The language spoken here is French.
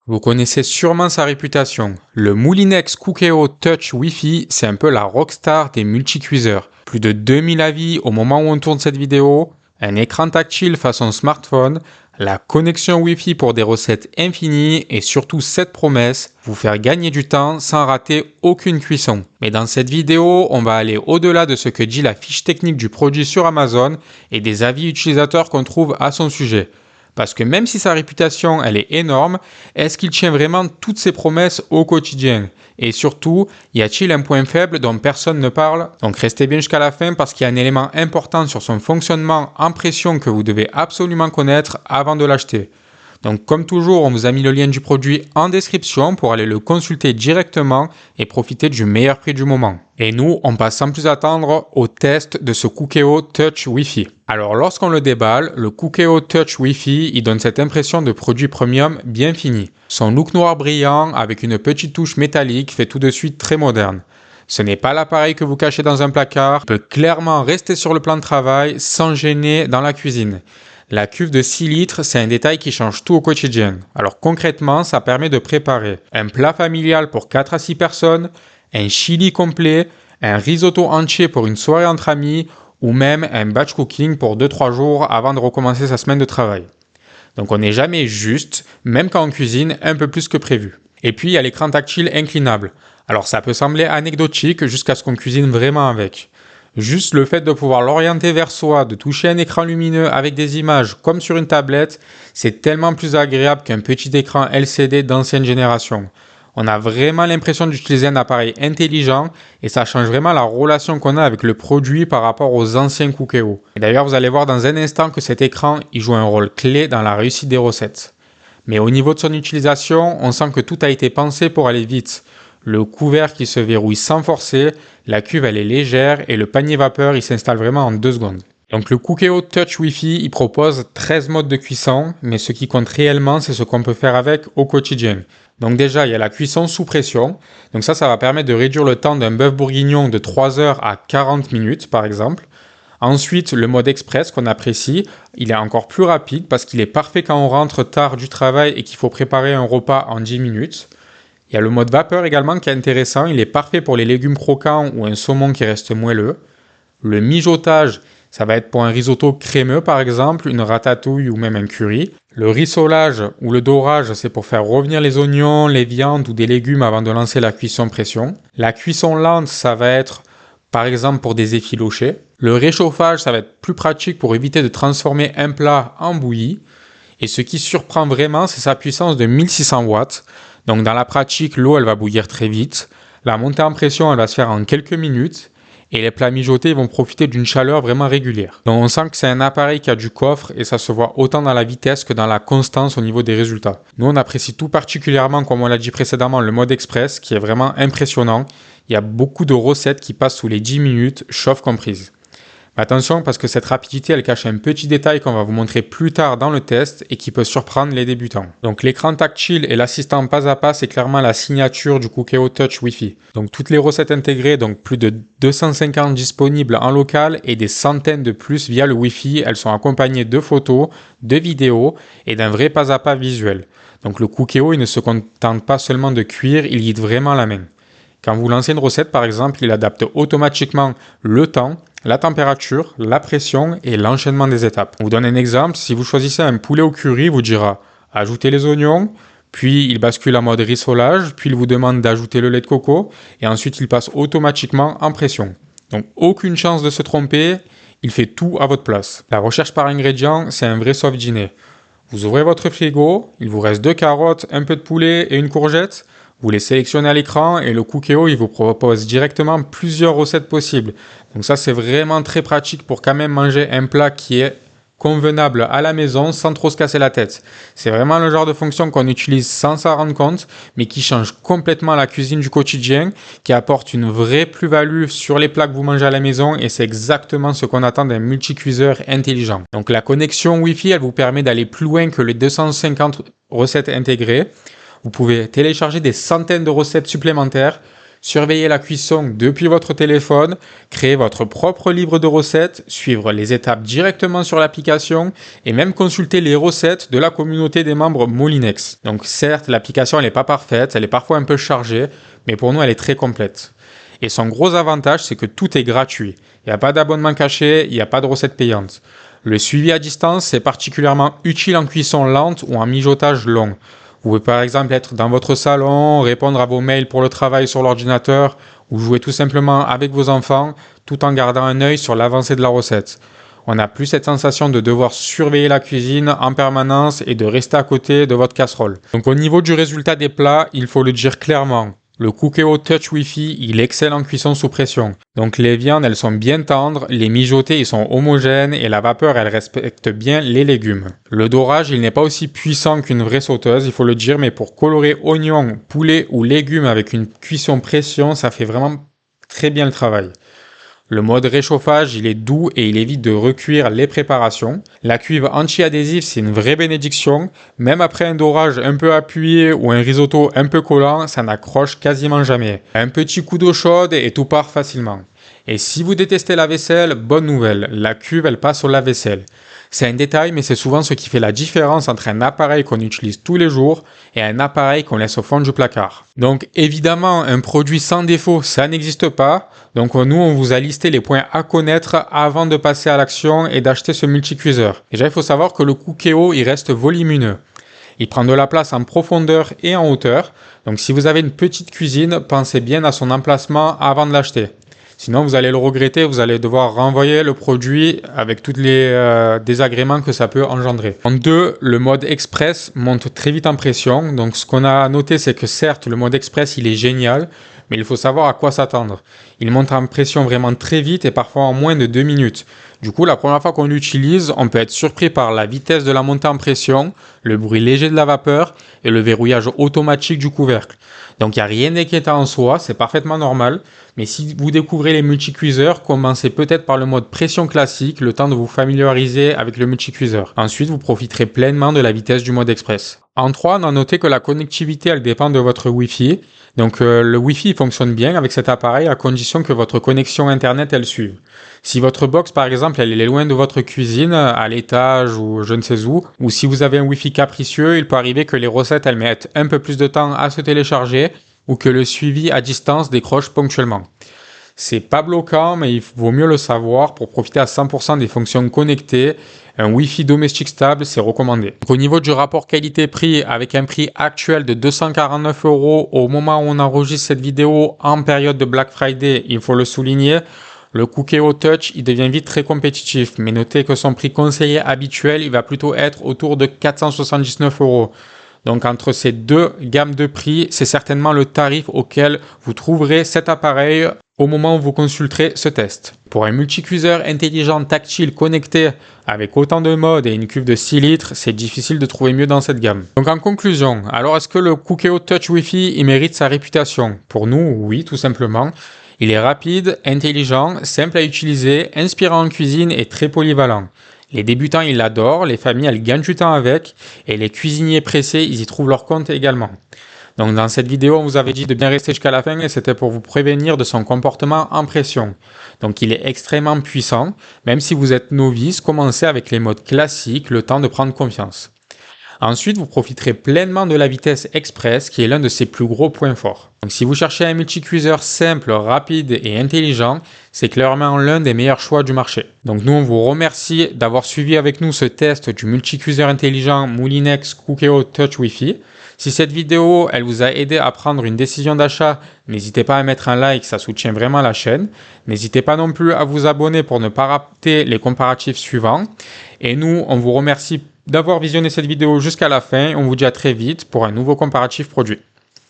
Vous connaissez sûrement sa réputation. Le Moulinex Cookéo Touch Wi-Fi, c'est un peu la rockstar des multicuiseurs. Plus de 2000 avis au moment où on tourne cette vidéo, un écran tactile façon smartphone, la connexion Wi-Fi pour des recettes infinies et surtout cette promesse, vous faire gagner du temps sans rater aucune cuisson. Mais dans cette vidéo, on va aller au-delà de ce que dit la fiche technique du produit sur Amazon et des avis utilisateurs qu'on trouve à son sujet. Parce que même si sa réputation, elle est énorme, est-ce qu'il tient vraiment toutes ses promesses au quotidien? Et surtout, y a-t-il un point faible dont personne ne parle? Donc restez bien jusqu'à la fin parce qu'il y a un élément important sur son fonctionnement en pression que vous devez absolument connaître avant de l'acheter. Donc comme toujours, on vous a mis le lien du produit en description pour aller le consulter directement et profiter du meilleur prix du moment. Et nous, on passe sans plus attendre au test de ce Cookéo Touch Wi-Fi. Alors lorsqu'on le déballe, le Cookéo Touch Wi-Fi, il donne cette impression de produit premium bien fini. Son look noir brillant avec une petite touche métallique fait tout de suite très moderne. Ce n'est pas l'appareil que vous cachez dans un placard, il peut clairement rester sur le plan de travail sans gêner dans la cuisine. La cuve de 6 litres, c'est un détail qui change tout au quotidien. Alors concrètement, ça permet de préparer un plat familial pour 4 à 6 personnes, un chili complet, un risotto entier pour une soirée entre amis ou même un batch cooking pour 2-3 jours avant de recommencer sa semaine de travail. Donc on n'est jamais juste, même quand on cuisine un peu plus que prévu. Et puis il y a l'écran tactile inclinable. Alors ça peut sembler anecdotique jusqu'à ce qu'on cuisine vraiment avec. Juste le fait de pouvoir l'orienter vers soi, de toucher un écran lumineux avec des images comme sur une tablette, c'est tellement plus agréable qu'un petit écran LCD d'ancienne génération. On a vraiment l'impression d'utiliser un appareil intelligent et ça change vraiment la relation qu'on a avec le produit par rapport aux anciens Cookéo. Et d'ailleurs, vous allez voir dans un instant que cet écran, il joue un rôle clé dans la réussite des recettes. Mais au niveau de son utilisation, on sent que tout a été pensé pour aller vite. Le couvercle qui se verrouille sans forcer, la cuve elle est légère et le panier vapeur il s'installe vraiment en 2 secondes. Donc le Cookéo Touch Wi-Fi il propose 13 modes de cuisson, mais ce qui compte réellement c'est ce qu'on peut faire avec au quotidien. Donc déjà il y a la cuisson sous pression, donc ça va permettre de réduire le temps d'un bœuf bourguignon de 3 heures à 40 minutes par exemple. Ensuite, le mode express qu'on apprécie, il est encore plus rapide parce qu'il est parfait quand on rentre tard du travail et qu'il faut préparer un repas en 10 minutes. Il y a le mode vapeur également qui est intéressant, il est parfait pour les légumes croquants ou un saumon qui reste moelleux. Le mijotage, ça va être pour un risotto crémeux par exemple, une ratatouille ou même un curry. Le rissolage ou le dorage, c'est pour faire revenir les oignons, les viandes ou des légumes avant de lancer la cuisson pression. La cuisson lente, ça va être par exemple pour des effilochés. Le réchauffage, ça va être plus pratique pour éviter de transformer un plat en bouillie. Et ce qui surprend vraiment, c'est sa puissance de 1600 watts. Donc dans la pratique, l'eau elle va bouillir très vite. La montée en pression elle va se faire en quelques minutes. Et les plats mijotés vont profiter d'une chaleur vraiment régulière. Donc on sent que c'est un appareil qui a du coffre et ça se voit autant dans la vitesse que dans la constance au niveau des résultats. Nous on apprécie tout particulièrement, comme on l'a dit précédemment, le mode express qui est vraiment impressionnant. Il y a beaucoup de recettes qui passent sous les 10 minutes, chauffe comprise. Mais attention parce que cette rapidité elle cache un petit détail qu'on va vous montrer plus tard dans le test et qui peut surprendre les débutants. Donc l'écran tactile et l'assistant pas à pas c'est clairement la signature du Cookéo Touch Wi-Fi. Donc toutes les recettes intégrées, donc plus de 250 disponibles en local et des centaines de plus via le Wi-Fi, elles sont accompagnées de photos, de vidéos et d'un vrai pas à pas visuel. Donc le Cookéo il ne se contente pas seulement de cuire, il guide vraiment la main. Quand vous lancez une recette par exemple, il adapte automatiquement le temps, la température, la pression et l'enchaînement des étapes. On vous donne un exemple, si vous choisissez un poulet au curry, il vous dira ajoutez les oignons, puis il bascule en mode rissolage, puis il vous demande d'ajouter le lait de coco, et ensuite il passe automatiquement en pression. Donc aucune chance de se tromper, il fait tout à votre place. La recherche par ingrédients, c'est un vrai sauve-dîner. Vous ouvrez votre frigo, il vous reste 2 carottes, un peu de poulet et une courgette. Vous les sélectionnez à l'écran et le Cookéo, il vous propose directement plusieurs recettes possibles. Donc ça, c'est vraiment très pratique pour quand même manger un plat qui est convenable à la maison sans trop se casser la tête. C'est vraiment le genre de fonction qu'on utilise sans s'en rendre compte, mais qui change complètement la cuisine du quotidien, qui apporte une vraie plus-value sur les plats que vous mangez à la maison et c'est exactement ce qu'on attend d'un multicuiseur intelligent. Donc la connexion Wi-Fi, elle vous permet d'aller plus loin que les 250 recettes intégrées. Vous pouvez télécharger des centaines de recettes supplémentaires, surveiller la cuisson depuis votre téléphone, créer votre propre livre de recettes, suivre les étapes directement sur l'application et même consulter les recettes de la communauté des membres Moulinex. Donc certes, l'application elle n'est pas parfaite, elle est parfois un peu chargée, mais pour nous elle est très complète. Et son gros avantage, c'est que tout est gratuit. Il n'y a pas d'abonnement caché, il n'y a pas de recettes payantes. Le suivi à distance, c'est particulièrement utile en cuisson lente ou en mijotage long. Vous pouvez par exemple être dans votre salon, répondre à vos mails pour le travail sur l'ordinateur ou jouer tout simplement avec vos enfants tout en gardant un œil sur l'avancée de la recette. On n'a plus cette sensation de devoir surveiller la cuisine en permanence et de rester à côté de votre casserole. Donc au niveau du résultat des plats, il faut le dire clairement. Le Cookéo Touch Wi-Fi, il excelle en cuisson sous pression. Donc les viandes, elles sont bien tendres, les mijotés, ils sont homogènes et la vapeur, elle respecte bien les légumes. Le dorage, il n'est pas aussi puissant qu'une vraie sauteuse, il faut le dire, mais pour colorer oignons, poulet ou légumes avec une cuisson pression, ça fait vraiment très bien le travail. Le mode réchauffage, il est doux et il évite de recuire les préparations. La cuve anti-adhésive, c'est une vraie bénédiction. Même après un dorage un peu appuyé ou un risotto un peu collant, ça n'accroche quasiment jamais. Un petit coup d'eau chaude et tout part facilement. Et si vous détestez la vaisselle, bonne nouvelle, la cuve, elle passe au lave-vaisselle. C'est un détail, mais c'est souvent ce qui fait la différence entre un appareil qu'on utilise tous les jours et un appareil qu'on laisse au fond du placard. Donc évidemment, un produit sans défaut, ça n'existe pas. Donc nous, on vous a listé les points à connaître avant de passer à l'action et d'acheter ce multicuiseur. Déjà, il faut savoir que le Cookéo, il reste volumineux. Il prend de la place en profondeur et en hauteur. Donc si vous avez une petite cuisine, pensez bien à son emplacement avant de l'acheter. Sinon, vous allez le regretter, vous allez devoir renvoyer le produit avec tous les désagréments que ça peut engendrer. En 2, le mode express monte très vite en pression. Donc, ce qu'on a noté, c'est que certes, le mode express, il est génial, mais il faut savoir à quoi s'attendre. Il monte en pression vraiment très vite et parfois en moins de 2 minutes. Du coup, la première fois qu'on l'utilise, on peut être surpris par la vitesse de la montée en pression, le bruit léger de la vapeur et le verrouillage automatique du couvercle. Donc, il n'y a rien d'inquiétant en soi, c'est parfaitement normal. Mais si vous découvrez les multicuiseurs, commencez peut-être par le mode pression classique, le temps de vous familiariser avec le multicuiseur. Ensuite, vous profiterez pleinement de la vitesse du mode express. En 3, on a noté que la connectivité, elle dépend de votre Wi-Fi. Donc, le Wi-Fi fonctionne bien avec cet appareil à condition que votre connexion Internet, elle suive. Si votre box, par exemple, elle est loin de votre cuisine, à l'étage ou je ne sais où, ou si vous avez un Wi-Fi capricieux, il peut arriver que les recettes, elles mettent un peu plus de temps à se télécharger ou que le suivi à distance décroche ponctuellement. C'est pas bloquant, mais il vaut mieux le savoir pour profiter à 100% des fonctions connectées. Un Wi-Fi domestique stable, c'est recommandé. Au niveau du rapport qualité-prix, avec un prix actuel de 249 € au moment où on enregistre cette vidéo en période de Black Friday, il faut le souligner, le Cookéo Touch, il devient vite très compétitif. Mais notez que son prix conseillé habituel, il va plutôt être autour de 479 €. Donc entre ces deux gammes de prix, c'est certainement le tarif auquel vous trouverez cet appareil au moment où vous consulterez ce test. Pour un multicuiseur intelligent tactile connecté avec autant de modes et une cuve de 6 litres, c'est difficile de trouver mieux dans cette gamme. Donc en conclusion, alors est-ce que le Cookéo Touch Wi-Fi il mérite sa réputation? Pour nous, oui, tout simplement. Il est rapide, intelligent, simple à utiliser, inspirant en cuisine et très polyvalent. Les débutants, ils l'adorent, les familles, elles gagnent du temps avec, et les cuisiniers pressés, ils y trouvent leur compte également. Donc dans cette vidéo, on vous avait dit de bien rester jusqu'à la fin, et c'était pour vous prévenir de son comportement en pression. Donc il est extrêmement puissant, même si vous êtes novice, commencez avec les modes classiques, le temps de prendre confiance. Ensuite, vous profiterez pleinement de la vitesse express qui est l'un de ses plus gros points forts. Donc, si vous cherchez un multicuiseur simple, rapide et intelligent, c'est clairement l'un des meilleurs choix du marché. Donc nous, on vous remercie d'avoir suivi avec nous ce test du multicuiseur intelligent Moulinex Cookéo Touch Wi-Fi. Si cette vidéo, elle vous a aidé à prendre une décision d'achat, n'hésitez pas à mettre un like, ça soutient vraiment la chaîne. N'hésitez pas non plus à vous abonner pour ne pas rater les comparatifs suivants. Et nous, on vous remercie d'avoir visionné cette vidéo jusqu'à la fin. On vous dit à très vite pour un nouveau comparatif produit.